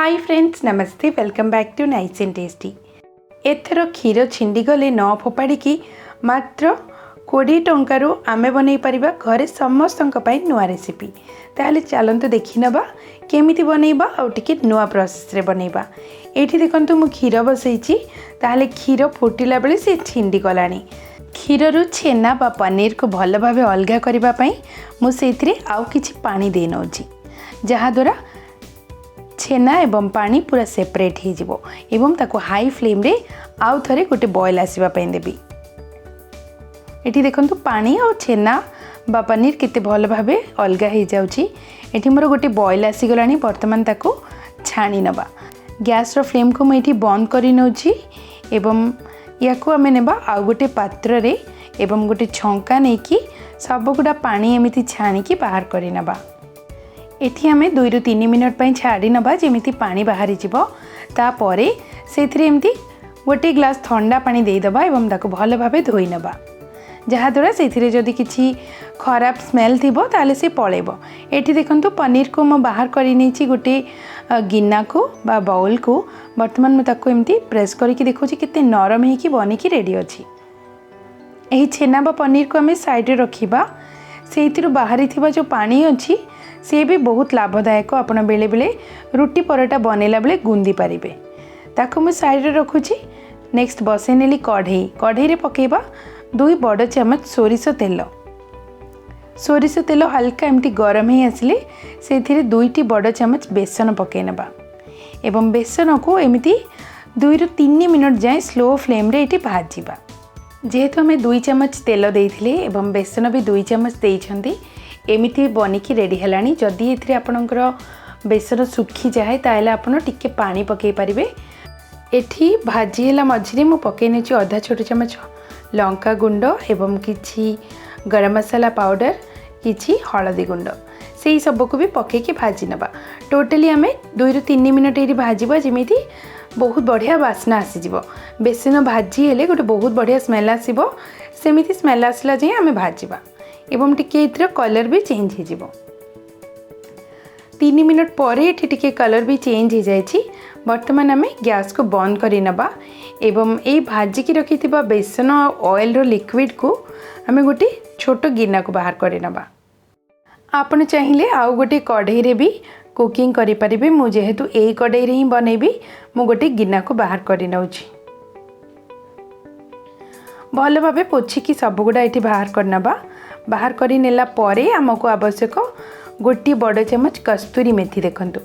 हाय friends, नमस्ते। Welcome back to nice and tasty. एथर क्षीर छिंडी गले न फोपाड़ी मात्र 20 टंकार आमे बनई पारिबा घरे समस्त नुआ रेसिपी। ताहले चलंतु देखि नबा केमिति बनैबा और टिके नुआ प्रोसेस रे बनैबा। एठी देखंतु मु क्षीर बसैछि। ताहले क्षीर फुटिला बेले से छिंडी गलानी। क्षीर रु छेना बा पनीर को भल भाबे अलगा करिबा पई मु सेथिरे आउ किछि पानी दे नउछि, जहा द्वारा छेना एवं पानी पूरा सेपरेट हो जिवो एवं ताको हाई फ्लेम रे आउ थरे गोटे बॉयल आसीबा पई देबी। एठी देखंतु पानी और छेना बा पनीर केते भल भाबे अलगा हो जाउछि। एठी मोर गोटे बॉयल आसी गलानी। वर्तमान ताको छाणी नबा। गैस रो फ्लेम को मैं एठी बंद करि नउछि एवं याको आमे नेबा आउ गोटे पात्र रे एवं गोटे छंका नै कि सब गुडा पानी एमिति छाणी कि बाहर करि नबा। एठी आमे 2 ରୁ 3 मिनट पई छाड़ी नबा जेमिति पानी बाहरी जिवो। तापरे सेथिरे एमती गोटे ग्लास ठंडा पानी दे दबा एवं ताको भल भाबे धोई नबा, जहा द्वारा सेथिरे जदि किछि खराब स्मेल थिबो ताले से पळेबो। एठी देखंतु पनीर को म बाहर करि नेछि गोटे गिन्ना को बा बाउल को। वर्तमान म ताको एमती प्रेस करिकि देखौछि केते नरम हे कि बनि कि रेडी अछि। एही छेना बा पनीर को आमे साइड रे रखिबा। सेथिरु बाहरी थिबा जो पानी अछि से भी बहुत लाभदायक। आपण बेले बेले रुटी परोटा बनेला बेले गुंदी पारिबे। ताको मैं साइड रे रखुछि। नेक्स्ट बसे नेली कढ़ई। कढ़ई रे पकेबा 2 बड़ चम्मच सोरिष तेल। सोरिष तेल हल्का एमती गरम ही आसिले सेथिरे 2 बड़ चम्मच बेसन पके नबा एवं बेसन को एमती 2 ରୁ 3 मिनट जाए स्लो फ्लेम रे एटी भाजीबा। जेहेतु हमें 2 चम्मच तेल देइथिले एवं बेसन भी 2 चम्मच देइछंती, एमिति बनिकी रेडी हेलानी। जदि एथिरे आपणकर बेसन सुखी जाए ताहले आपण टिके पानी पके पारिबे। एठी भाजी हेला मझिरे मु पके नेछि आधा छोट चम्मच लंका गुंड एवं किछि गरम मसाला पाउडर, किछि हळदी गुंड, सेही सब को भी पके के भाजी नबा। टोटली हमें 2 ରୁ 3 मिनट एरी भाजीबा जेमिति बहुत बढ़िया बास्ना आसी जिवो। बेसन भाजी हेले गोटे बहुत बढ़िया स्मेल आसीबो। सेमिति स्मेल आसला जे हमें भाजीबा एवं टिके इतर कलर भी चेंज हो जिवो। 3 मिनट पर एठी टिके कलर भी चेंज हो जाइछि। वर्तमान आमे गैस को बंद करि नबा एवं ए भाजी की रखिथिबा बेसन और ऑयल रो लिक्विड को आमे गोटे छोट गिन्ना को बाहर करि नबा। आपण चाहिले आउ गोटे कढ़ई रे भी कुकिंग करि परिबे। मु जेहेतु ए कढ़ई रे ही बनेबी मु गोटे गिन्ना को बाहर करि नउछि। भल भाबे पोछि कि सब गुडा एठी बाहर करनबा। बाहर करी नेला परे आमको आवश्यक 1 बड़ चम्मच कस्तूरी मेथी। देखंतु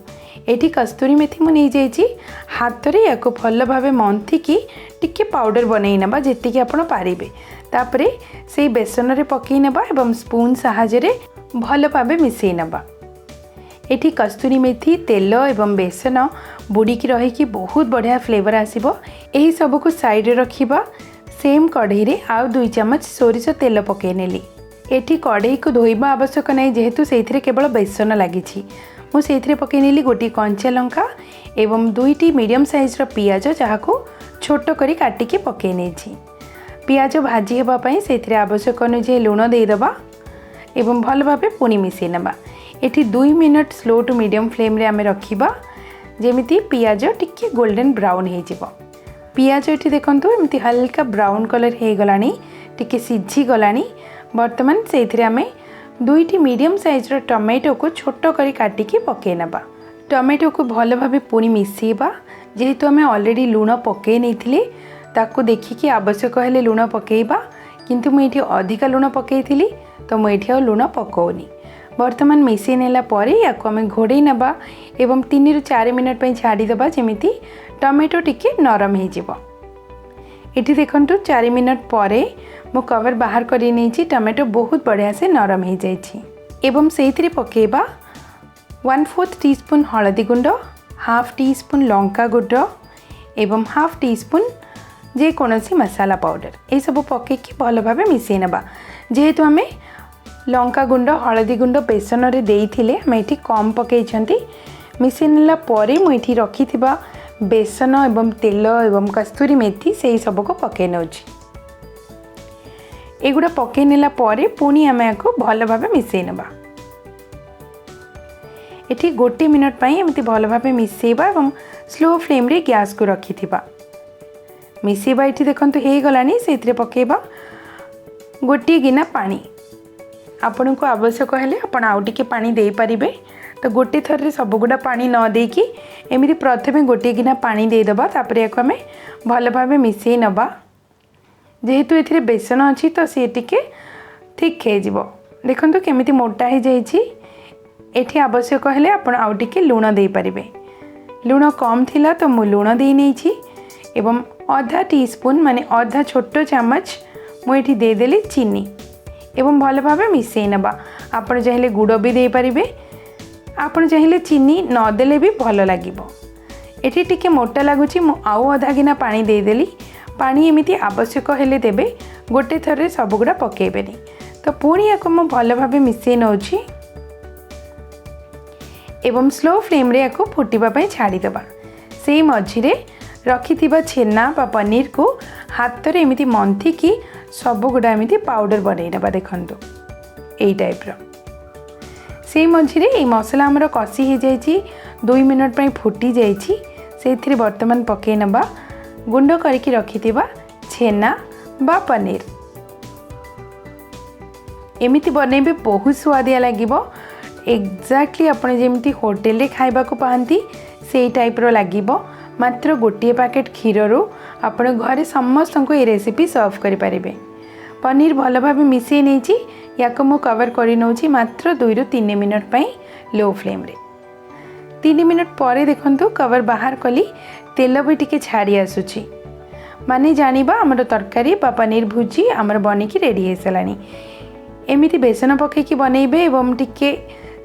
एठी कस्तूरी मेथी मु नै जाइछि। हाथ रे याको भल भाबे मंथी कि टिके पाउडर बनै नबा जेति कि आपण पारिबे। तापरे सेही बेसन रे पकै नबा एवं स्पून सहायता रे भल भाबे मिसै नबा। एठी कस्तूरी मेथी तेल एवं बेसन बुड़ी की रही कि बहुत बढ़िया फ्लेवर आसीबो। एही सब को साइड रे रखिबा। सेम कढ़ई रे आउ 2 चम्मच सोरिष तेल पकै नेली। एठी कढ़ई को धोइबा आवश्यक नहीं, जेहेतु सेथिरे केवल बेसन लागिछि। मु सेथिरे पकै नेली गोटी कंचा लंका एवं 2टी मीडियम साइज रो पियाज, जहाको छोट करी काटी के पकै नेछि। पियाज भाजी हेबा पई सेथिरे आवश्यक अनुसार लूण दे दबा एवं भल भाबे पुनी मिसै नबा। एठी 2 minute slow to medium flame रे आमे रखिबा जेमिति पियाज टिके गोल्डन ब्राउन हे जिवो। पियाज एठी देखंतु एमती हल्का ब्राउन कलर हे गलानी, टिके सिझी गलानी। वर्तमान सेथिरे आमे 2टी मीडियम साइज रो टमाटो को छोट करी काटी के पके नबा। टमाटो को भल भाबे पुनी मिसेबा। जेहेतु आमे ऑलरेडी लूण पके नैथिले ताको देखि कि आवश्यक हेले लूण पकेइबा, किंतु मु एठी अधिक लूण पकेइथिली तो मु एठी लूण पकोनी। वर्तमान मिसै नेला परे याको आमे घोड़े नबा एवं 3 ରୁ 4 मिनट पई छाड़ी दबा जेमिति टमाटो टिके नरम हे जिवो। एठी देखंतु 4 मिनट परे मु कवर बाहर करि नेछि। टमाटो बहुत बढ़िया से नरम हे जाइछि एवं सेथिरे पकेबा 1/4 टीस्पून हळदी गुंड, हाफ टीस्पून लंका गुंड एवं हाफ टीस्पून जे कोनोसी मसाला पाउडर। ए सब पके कि भल भाबे मिसै नबा। जेहेतु हमें लंका गुंड हळदी गुंड बेसन रे देइथिले हम एठी कम पकेइछंती। मिसै नेला परे मु एठी रखिथिबा बेसन एवं तेल एवं कस्तूरी मेथी सेही सब को पके नउछि। एगुडा पके नेला परे पुनी आमे को भल भाबे मिसै नबा। एठी गोटे मिनट पाई एमती भल भाव मिसेबा और स्लो फ्लेम रे गैस को रखी मिसेबा। ये देखो हो गलानी से पकेबा गोटे गिना पानी। आपण को आवश्यक हेले आपण आउ टिके पानी दे पारिबे। तो गोटे थर रे सबगुड़ा पानी न देकी एमती प्रथमे गोटे गिना पानी देदेबा। तापर या आम भल भाव मिसई नबा। जेहेतु ये बेसन अच्छी तो सी टिके ठीक हो देखो केमिति मोटा हो जाइए। एठी आवश्यक हेले आपण आउ टिके लुण दे पारिबे। लुण कम थिला तो मु लुण दे नहीं एवं आधा टीस्पून माने आधा छोट चामच मुझे देदेली चीनी एवं भल भाव मिसई नबा। आपण चाहिए गुड़ भी दे पारिबे। आपण चाहिए चीनी नदेले भी भल लगे। एठी टिके मोटा लगुच मु आउ अधा गिना पानी देदेली। पानी एमती आवश्यक हेले देबे गोटे थर रे सबगुड़ा पकेबेनी। तो पुणी या मु भल भाव मिसई नौछि एवं स्लो फ्लेम रे या फुटापी छाड़ीदबा। से मझिरे रखिथिबा छेना बा पनीर को हाथ रे एमती मंथिकी सबगुड़ा एमती पाउडर बनई नबा। देखंतु एई टाइप रो से मझिरे ए मसला हमर कसी हो जाइए 2 मिनट पर फुटी जाइए। से बर्तमान पकई नबा गुंड करके रखिथिबा छेना बा पनीर। एमिति बनैबे बहुत स्वादिया लागिबो। एक्जाक्टली आपण जेमती होटल रे खाइबा को पाहंती से टाइप रो लागिबो। मात्र गोटे पैकेट क्षीर रू आपण घरे समस्त को ये रेसिपी सर्व करि पारिबे। पनीर भल भाव मिसई नहीं या मु कवर कर नौची मात्र 2 ରୁ 3 मिनट पाई लो फ्लेम रे। 3 मिनट पर देखंतु कवर बाहर कली तेल भी टिके छाड़ी आसुची माने जानिबा हमर तरकारी बा पनीर भुजी हमर बनिकी रेडी हो सारानी। एमिति बेसन पकईकी बनइबे एवं टिके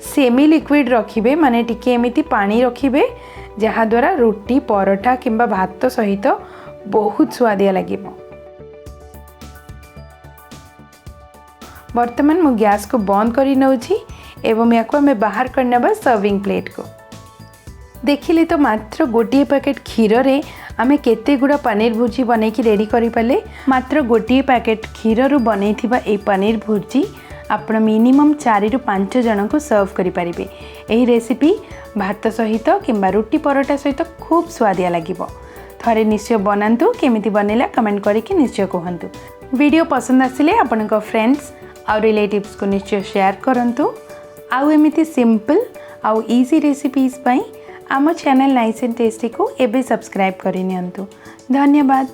सेमी लिक्विड रखिबे माने टिके एमिति पानी रखिबे जहाँ द्वारा रोटी परोठा किंबा भात सहित बहुत स्वादिया लागिबो। वर्तमान मु गैस को बंद कर नौछि एवं या आम बाहर करना सर्विंग प्लेट को। देखिले तो मात्र गोटे पैकेट क्षीर रे आमे केते गुड़ा पनीर भुजी बनै की रेडी करि पाले। मात्र गोटे पैकेट क्षीर रू बनैथिबा ए पनीर भुजी आपण मिनिमम 4 ରୁ 5 जन को सर्व करि पारिबे। एही रेसिपी भात सहित किंबा रोटी परोटा सहित खूब स्वादिया लागिबो। थरे निश्चय बनांतु केमिति बनेला कमेंट करके निश्चय कहंतु। वीडियो पसंद आसिले आपनक फ्रेंड्स और रिलेटिव्स को निश्चय शेयर करंतु। आउ एमिति सिंपल आउ इजी रेसिपीज पई आम चैनल नाइस एंड टेस्टी को एबे सब्सक्राइब करि नियंतु। धन्यवाद।